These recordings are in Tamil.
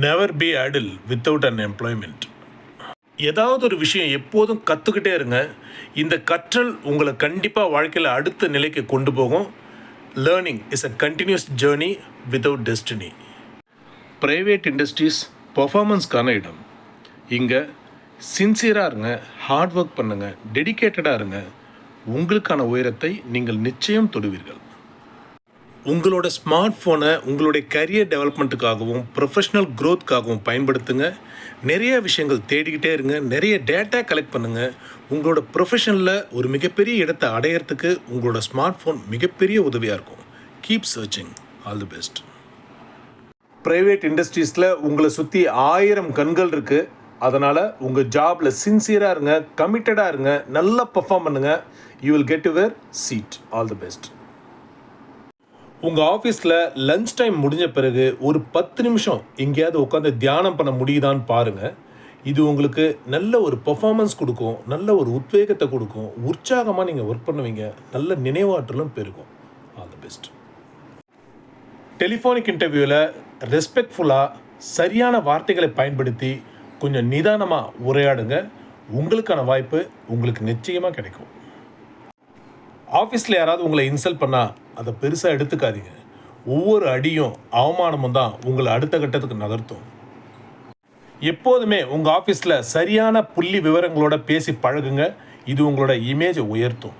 Never be idle without an employment. ஏதாவது ஒரு விஷயம் எப்போதும் கற்றுக்கிட்டே இருங்க. இந்த கற்றல் உங்களை கண்டிப்பாக வாழ்க்கையில் அடுத்த நிலைக்கு கொண்டு போகும். Learning is a continuous journey without destiny. Private industries பர்ஃபார்மன்ஸ்க்கான இடம். இங்கே சின்சியராக இருங்க, ஹார்ட் ஒர்க் பண்ணுங்கள், டெடிக்கேட்டடாக இருங்க. உங்களுக்கான உயரத்தை நீங்கள் நிச்சயம் தொடுவீர்கள். உங்களோட ஸ்மார்ட் ஃபோனை உங்களுடைய கரியர் டெவலப்மெண்ட்டுக்காகவும் ப்ரொஃபஷ்னல் க்ரோத்காகவும் பயன்படுத்துங்க. நிறைய விஷயங்கள் தேடிக்கிட்டே இருங்க, நிறைய டேட்டா கலெக்ட் பண்ணுங்கள். உங்களோட ப்ரொஃபஷனில் ஒரு மிகப்பெரிய இடத்தை அடையிறதுக்கு உங்களோட ஸ்மார்ட் ஃபோன் மிகப்பெரிய உதவியாக இருக்கும். Keep searching. All the best. Private இண்டஸ்ட்ரீஸில் உங்களை சுற்றி 1000 கண்கள் இருக்குது. அதனால் உங்கள் ஜாபில் சின்சியராக இருங்க, கமிட்டடாக இருங்க, நல்லா பர்ஃபார்ம் பண்ணுங்கள். You will get your seat. All the best. உங்கள் ஆஃபீஸில் லன்ச் டைம் முடிஞ்ச பிறகு ஒரு 10 நிமிஷம் எங்கேயாவது உட்காந்து தியானம் பண்ண முடியுதான்னு பாருங்கள். இது உங்களுக்கு நல்ல ஒரு பர்ஃபார்மன்ஸ் கொடுக்கும், நல்ல ஒரு உத்வேகத்தை கொடுக்கும். உற்சாகமாக நீங்கள் ஒர்க் பண்ணுவீங்க, நல்ல நினைவாற்றலும் பெருகும். All the best. டெலிஃபோனிக் இன்டர்வியூவில் ரெஸ்பெக்ட்ஃபுல்லாக சரியான வார்த்தைகளை பயன்படுத்தி கொஞ்சம் நிதானமாக உரையாடுங்க. உங்களுக்கான வாய்ப்பு உங்களுக்கு நிச்சயமாக கிடைக்கும். ஆஃபீஸில் யாராவது உங்களை இன்சல்ட் பண்ணால் அதை பெருசாக எடுத்துக்காதீங்க. ஒவ்வொரு அடியும் அவமானமும் தான் உங்களை அடுத்த கட்டத்துக்கு நகர்த்தும். எப்போதுமே உங்கள் ஆஃபீஸில் சரியான புள்ளி விவரங்களோட பேசி பழகுங்க. இது உங்களோட இமேஜை உயர்த்தும்.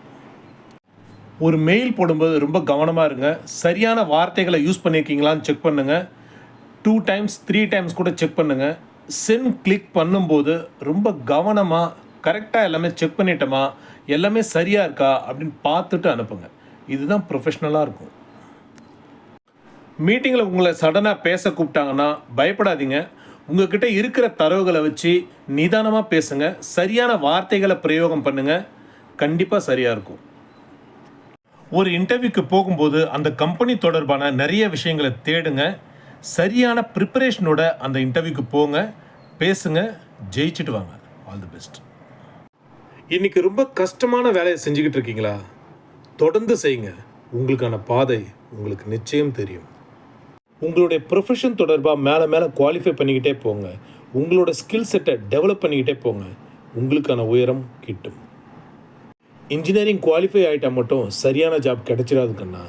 ஒரு மெயில் போடும்போது ரொம்ப கவனமாக இருங்க. சரியான வார்த்தைகளை யூஸ் பண்ணியிருக்கீங்களான்னு செக் பண்ணுங்கள். 2 times 3 times கூட செக் பண்ணுங்கள். சென்ட் கிளிக் பண்ணும்போது ரொம்ப கவனமாக கரெக்டாக எல்லாமே செக் பண்ணிட்டோமா, எல்லாமே சரியாக இருக்கா அப்படின்னு பார்த்துட்டு அனுப்புங்க. இதுதான் ப்ரொஃபஷ்னலாக இருக்கும். மீட்டிங்கில் உங்களை சடனாக பேச கூப்பிட்டாங்கன்னா பயப்படாதீங்க. உங்கள்கிட்ட இருக்கிற தரவுகளை வச்சு நிதானமாக பேசுங்க. சரியான வார்த்தைகளை பிரயோகம் பண்ணுங்கள். கண்டிப்பாக சரியாக இருக்கும். ஒரு இன்டர்வியூக்கு போகும்போது அந்த கம்பெனி தொடர்பான நிறைய விஷயங்களை தேடுங்க. சரியான ப்ரிப்பரேஷனோட அந்த இன்டர்வியூக்கு போங்க, பேசுங்க, ஜெயிச்சுட்டு வாங்க. All the best. இன்றைக்கி ரொம்ப கஷ்டமான வேலையை செஞ்சுக்கிட்டு இருக்கீங்களா? தொடர்ந்து செய்யுங்க. உங்களுக்கான பாதை உங்களுக்கு நிச்சயம் தெரியும். உங்களுடைய ப்ரொஃபஷன் தொடர்பாக மேலே மேலே குவாலிஃபை பண்ணிக்கிட்டே போங்க. உங்களோட ஸ்கில் செட்டை டெவலப் பண்ணிக்கிட்டே போங்க. உங்களுக்கான உயரம் கிட்டும். இன்ஜினியரிங் குவாலிஃபை ஆகிட்டால் மட்டும் சரியான ஜாப் கிடைச்சிடாதுக்கண்ணா.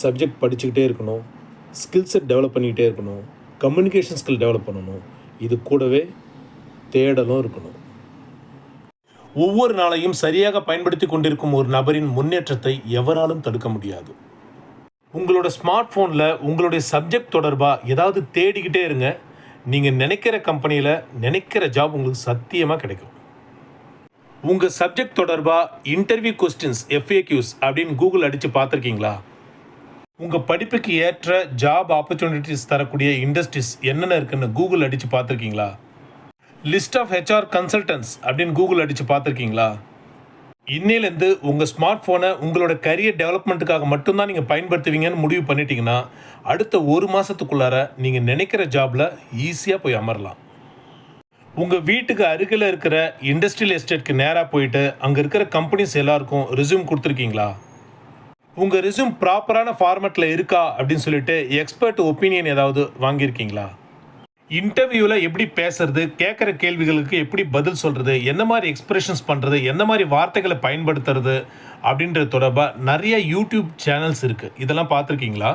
சப்ஜெக்ட் படிச்சுக்கிட்டே இருக்கணும், ஸ்கில் செட் டெவலப் பண்ணிக்கிட்டே இருக்கணும், கம்யூனிகேஷன் ஸ்கில் டெவலப் பண்ணணும். இது கூடவே தேடலும் இருக்கணும். ஒவ்வொரு நாளையும் சரியாக பயன்படுத்தி கொண்டிருக்கும் ஒரு நபரின் முன்னேற்றத்தை எவராலும் தடுக்க முடியாது. உங்களோட ஸ்மார்ட் ஃபோனில் உங்களுடைய சப்ஜெக்ட் தொடர்பாக ஏதாவது தேடிக்கிட்டே இருங்க. நீங்கள் நினைக்கிற கம்பெனியில் நினைக்கிற ஜாப் உங்களுக்கு சத்தியமாக கிடைக்கும். உங்கள் சப்ஜெக்ட் தொடர்பாக இன்டர்வியூ கொஸ்டின்ஸ் FAQs அப்படின்னு கூகுள் அடித்து பார்த்துருக்கீங்களா? உங்கள் படிப்புக்கு ஏற்ற ஜாப் ஆப்பர்ச்சுனிட்டிஸ் தரக்கூடிய இண்டஸ்ட்ரீஸ் என்னென்ன இருக்குன்னு கூகுள் அடித்து பார்த்துருக்கீங்களா? லிஸ்ட் ஆஃப் HR கன்சல்டன்ட்ஸ் அப்படின்னு கூகுள் அடித்து பார்த்துருக்கீங்களா? இன்னிலேருந்து உங்கள் ஸ்மார்ட் ஃபோனை உங்களோட கரியர் டெவலப்மெண்ட்டுக்காக மட்டும்தான் நீங்கள் பயன்படுத்துவீங்கன்னு முடிவு பண்ணிட்டீங்கன்னா அடுத்த 1 மாதத்துக்குள்ளார நீங்கள் நினைக்கிற ஜாபில் ஈஸியாக போய் அமரலாம். உங்கள் வீட்டுக்கு அருகில் இருக்கிற இண்டஸ்ட்ரியல் எஸ்டேட்க்கு நேராக போயிட்டு அங்கே இருக்கிற கம்பெனிஸ் எல்லாருக்கும் ரெஸ்யூம் கொடுத்துருக்கீங்களா? உங்கள் ரெஸ்யூம் ப்ராப்பரான ஃபார்மேட்டில் இருக்கா அப்படின்னு சொல்லிட்டு எக்ஸ்பர்ட் ஒப்பீனியன் ஏதாவது வாங்கியிருக்கீங்களா? இன்டர்வியூவில் எப்படி பேசுறது, கேட்குற கேள்விகளுக்கு எப்படி பதில் சொல்கிறது, என்ன மாதிரி எக்ஸ்பிரஷன்ஸ் பண்ணுறது, எந்த மாதிரி வார்த்தைகளை பயன்படுத்துறது அப்படின்றது தொடர்பாக நிறைய யூடியூப் சேனல்ஸ் இருக்குது. இதெல்லாம் பார்த்துருக்கீங்களா?